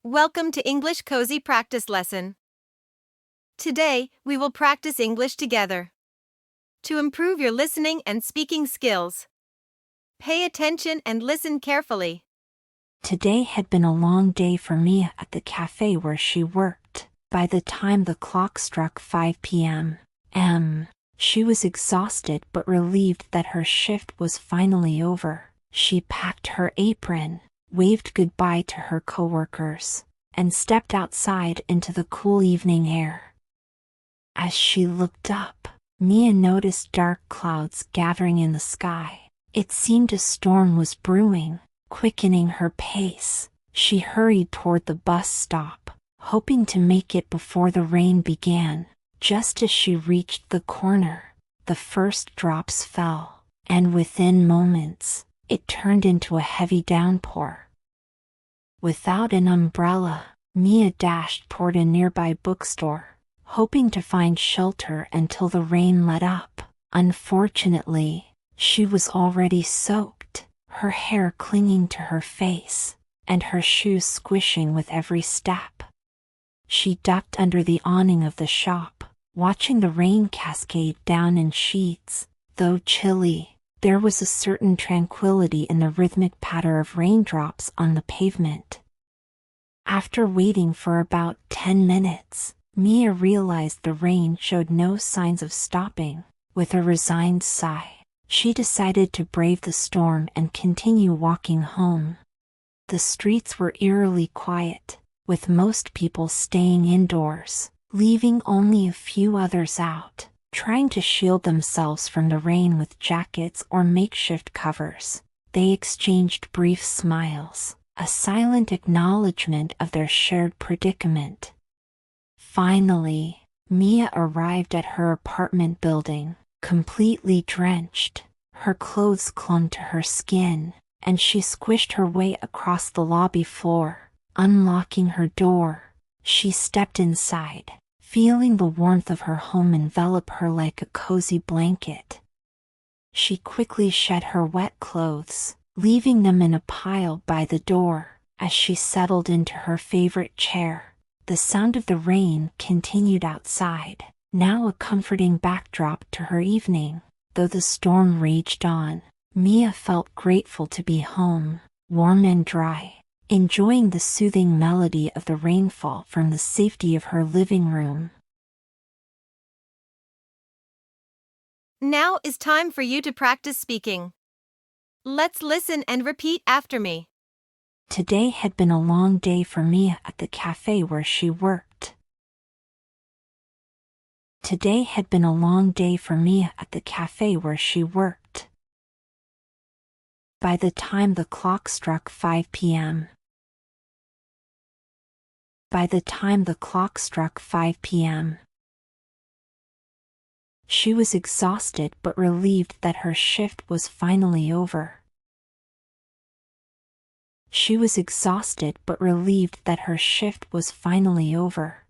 Welcome to English Cozy Practice Lesson. Today, we will practice English together. To improve your listening and speaking skills, pay attention and listen carefully. Today had been a long day for Mia at the cafe where she worked. By the time the clock struck 5 p.m., she was exhausted but relieved that her shift was finally over. She packed her apron, waved goodbye to her coworkers, and stepped outside into the cool evening air. As she looked up, Mia noticed dark clouds gathering in the sky. It seemed a storm was brewing. Quickening her pace, she hurried toward the bus stop, hoping to make it before the rain began. Just as she reached the corner, the first drops fell, and within moments, it turned into a heavy downpour. Without an umbrella, Mia dashed toward a nearby bookstore, hoping to find shelter until the rain let up. Unfortunately, she was already soaked, her hair clinging to her face, and her shoes squishing with every step. She ducked under the awning of the shop, watching the rain cascade down in sheets. Though chilly, there was a certain tranquility in the rhythmic patter of raindrops on the pavement. After waiting for about 10 minutes, Mia realized the rain showed no signs of stopping. With a resigned sigh, she decided to brave the storm and continue walking home. The streets were eerily quiet, with most people staying indoors, leaving only a few others out, trying to shield themselves from the rain with jackets or makeshift covers. They exchanged brief smiles, a silent acknowledgement of their shared predicament. Finally, Mia arrived at her apartment building, completely drenched. Her clothes clung to her skin, and she squished her way across the lobby floor. Unlocking her door, she stepped inside, feeling the warmth of her home envelop her like a cozy blanket. She quickly shed her wet clothes, leaving them in a pile by the door. As she settled into her favorite chair, the sound of the rain continued outside, now a comforting backdrop to her evening. Though the storm raged on, Mia felt grateful to be home, warm and dry, enjoying the soothing melody of the rainfall from the safety of her living room. Now is time for you to practice speaking. Let's listen and repeat after me. Today had been a long day for Mia at the cafe where she worked. Today had been a long day for Mia at the cafe where she worked. By the time the clock struck 5 p.m. By the time the clock struck 5 p.m., she was exhausted but relieved that her shift was finally over. She was exhausted but relieved that her shift was finally over.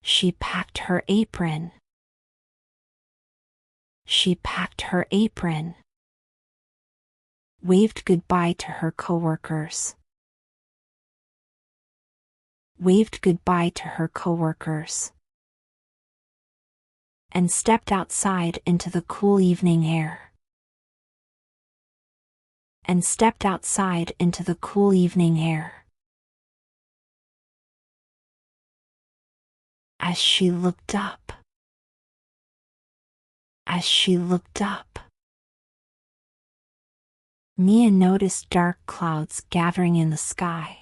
She packed her apron. She packed her apron. Waved goodbye to her coworkers. Waved goodbye to her coworkers. And stepped outside into the cool evening air. And stepped outside into the cool evening air. As she looked up. As she looked up, Mia noticed dark clouds gathering in the sky.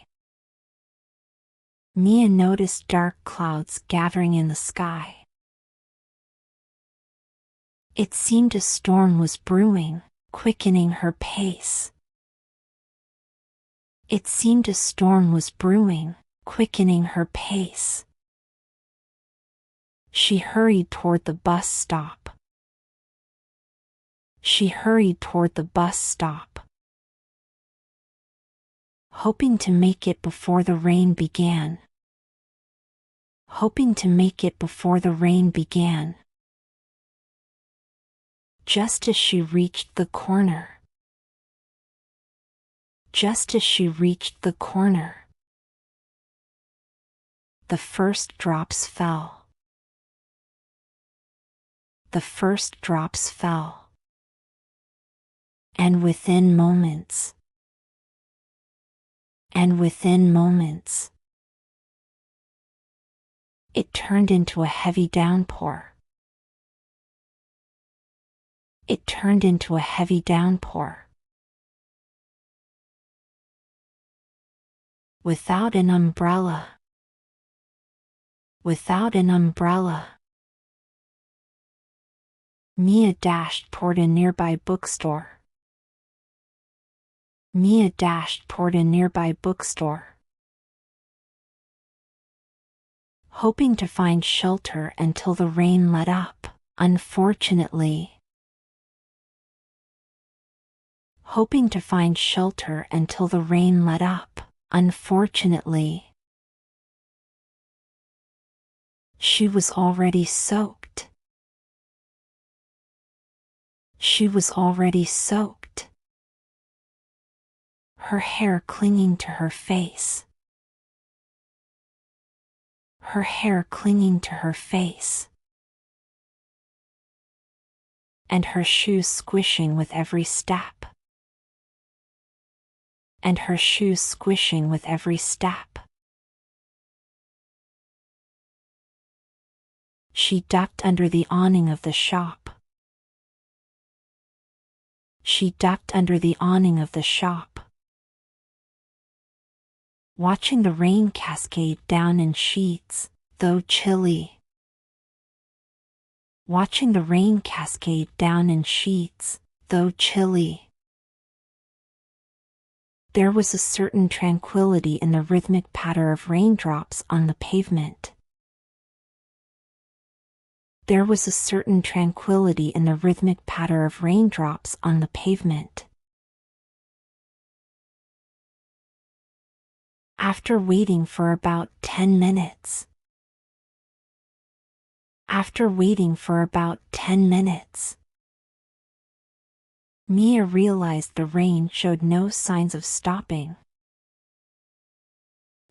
Mia noticed dark clouds gathering in the sky. It seemed a storm was brewing, quickening her pace. It seemed a storm was brewing, quickening her pace. She hurried toward the bus stop. She hurried toward the bus stop, hoping to make it before the rain began. Hoping to make it before the rain began. Just as she reached the corner, Just as she reached the corner, the first drops fell. The first drops fell. And within moments, it turned into a heavy downpour. It turned into a heavy downpour. Without an umbrella. Without an umbrella. Mia dashed toward a nearby bookstore. Mia dashed toward a nearby bookstore, hoping to find shelter until the rain let up. Unfortunately, hoping to find shelter until the rain let up. Unfortunately, she was already soaked. She was already soaked. Her hair clinging to her face. Her hair clinging to her face. And her shoes squishing with every step. And her shoes squishing with every step. She ducked under the awning of the shop. She ducked under the awning of the shop, watching the rain cascade down in sheets, though chilly. Watching the rain cascade down in sheets, though chilly. There was a certain tranquility in the rhythmic patter of raindrops on the pavement. There was a certain tranquility in the rhythmic patter of raindrops on the pavement. After waiting for about 10 minutes. After waiting for about 10 minutes. Mia realized the rain showed no signs of stopping.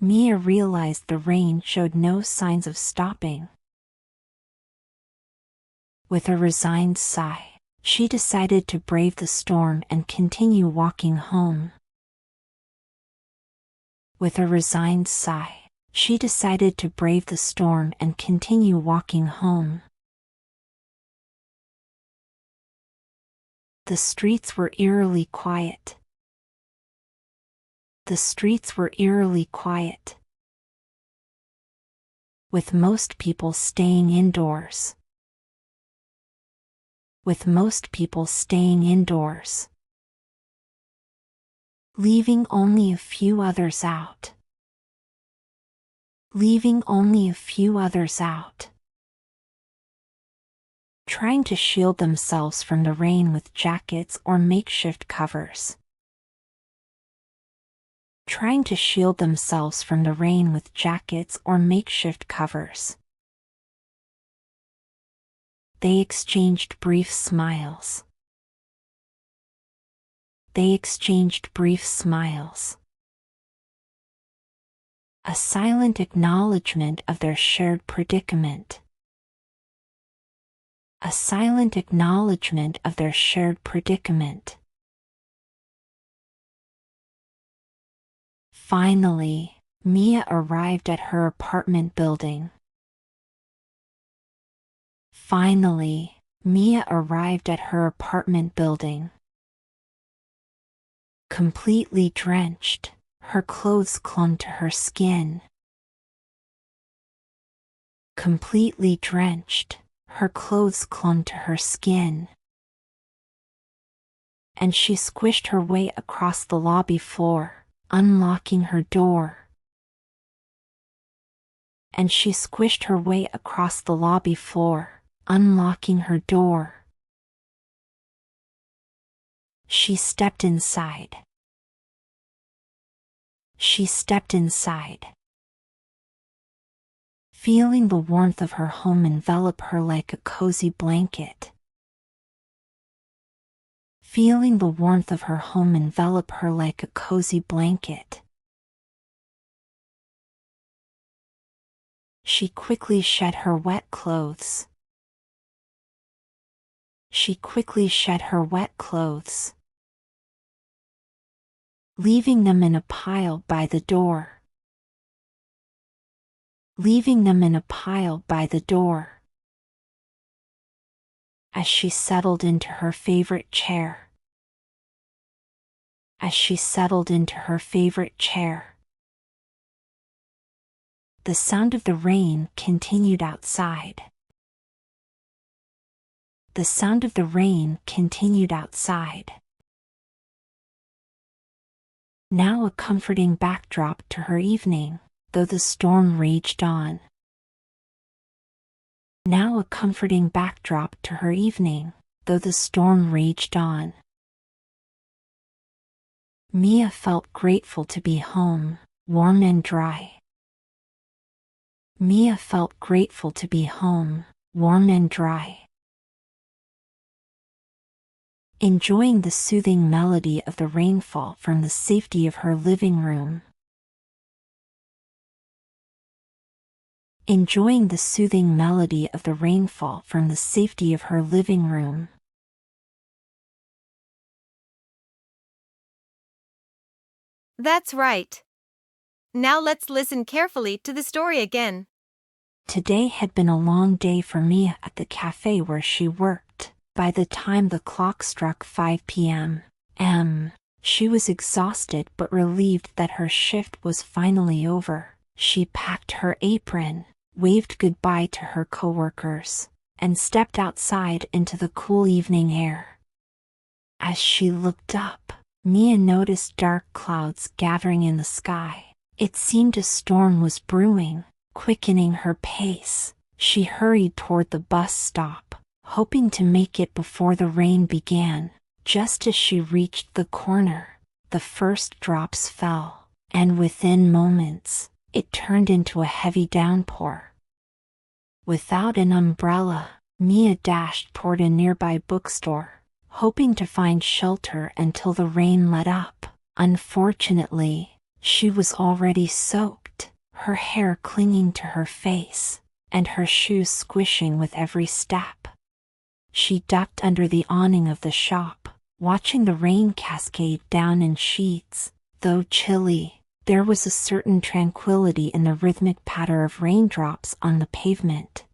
Mia realized the rain showed no signs of stopping. With a resigned sigh, she decided to brave the storm and continue walking home. With a resigned sigh, she decided to brave the storm and continue walking home. The streets were eerily quiet. The streets were eerily quiet, with most people staying indoors. With most people staying indoors, leaving only a few others out. Leaving only a few others out. Trying to shield themselves from the rain with jackets or makeshift covers. Trying to shield themselves from the rain with jackets or makeshift covers. They exchanged brief smiles. They exchanged brief smiles. A silent acknowledgement of their shared predicament. A silent acknowledgement of their shared predicament. Finally, Mia arrived at her apartment building. Finally, Mia arrived at her apartment building. Completely drenched, her clothes clung to her skin. Completely drenched, her clothes clung to her skin. And she squished her way across the lobby floor, unlocking her door. And she squished her way across the lobby floor, unlocking her door. She stepped inside. She stepped inside. Feeling the warmth of her home envelop her like a cozy blanket. feeling the warmth of her home envelop her like a cozy blanket. She quickly shed her wet clothes. She quickly shed her wet clothes, leaving them in a pile by the door. Leaving them in a pile by the door. As she settled into her favorite chair. As she settled into her favorite chair. The sound of the rain continued outside. The sound of the rain continued outside. Now a comforting backdrop to her evening, though the storm raged on. Now a comforting backdrop to her evening, though the storm raged on. Mia felt grateful to be home, warm and dry. Mia felt grateful to be home, warm and dry. Enjoying the soothing melody of the rainfall from the safety of her living room. Enjoying the soothing melody of the rainfall from the safety of her living room. That's right. Now let's listen carefully to the story again. Today had been a long day for Mia at the cafe where she worked. By the time the clock struck 5 p.m., she was exhausted but relieved that her shift was finally over. She packed her apron, waved goodbye to her coworkers, and stepped outside into the cool evening air. As she looked up, Mia noticed dark clouds gathering in the sky. It seemed a storm was brewing. Quickening her pace, she hurried toward the bus stop, hoping to make it before the rain began. Just as she reached the corner, the first drops fell, and within moments, it turned into a heavy downpour. Without an umbrella, Mia dashed toward a nearby bookstore, hoping to find shelter until the rain let up. Unfortunately, she was already soaked, her hair clinging to her face, and her shoes squishing with every step. She ducked under the awning of the shop, watching the rain cascade down in sheets. Though chilly, there was a certain tranquility in the rhythmic patter of raindrops on the pavement.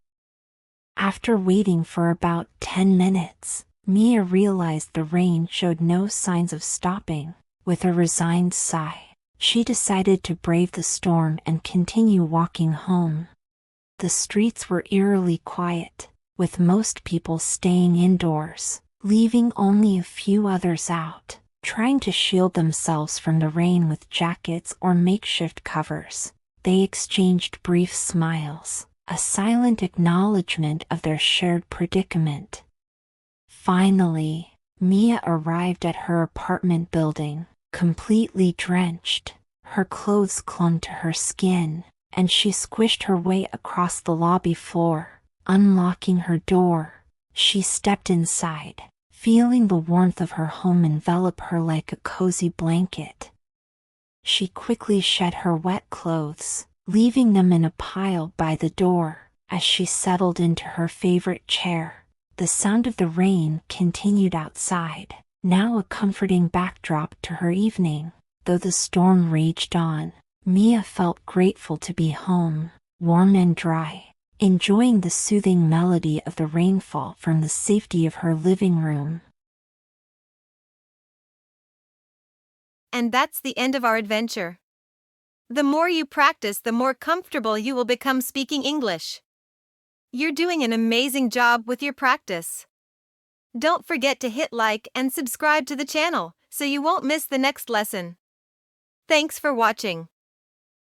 After waiting for about 10 minutes, Mia realized the rain showed no signs of stopping. With a resigned sigh, she decided to brave the storm and continue walking home. The streets were eerily quiet, with most people staying indoors, leaving only a few others out, trying to shield themselves from the rain with jackets or makeshift covers. They exchanged brief smiles, a silent acknowledgement of their shared predicament. Finally, Mia arrived at her apartment building, completely drenched. Her clothes clung to her skin, and she squished her way across the lobby floor. Unlocking her door, she stepped inside, feeling the warmth of her home envelop her like a cozy blanket. She quickly shed her wet clothes, leaving them in a pile by the door. As she settled into her favorite chair, the sound of the rain continued outside, now a comforting backdrop to her evening. Though the storm raged on, Mia felt grateful to be home, warm and dry, enjoying the soothing melody of the rainfall from the safety of her living room. And that's the end of our adventure. The more you practice, the more comfortable you will become speaking English. You're doing an amazing job with your practice. Don't forget to hit like and subscribe to the channel so you won't miss the next lesson. Thanks for watching.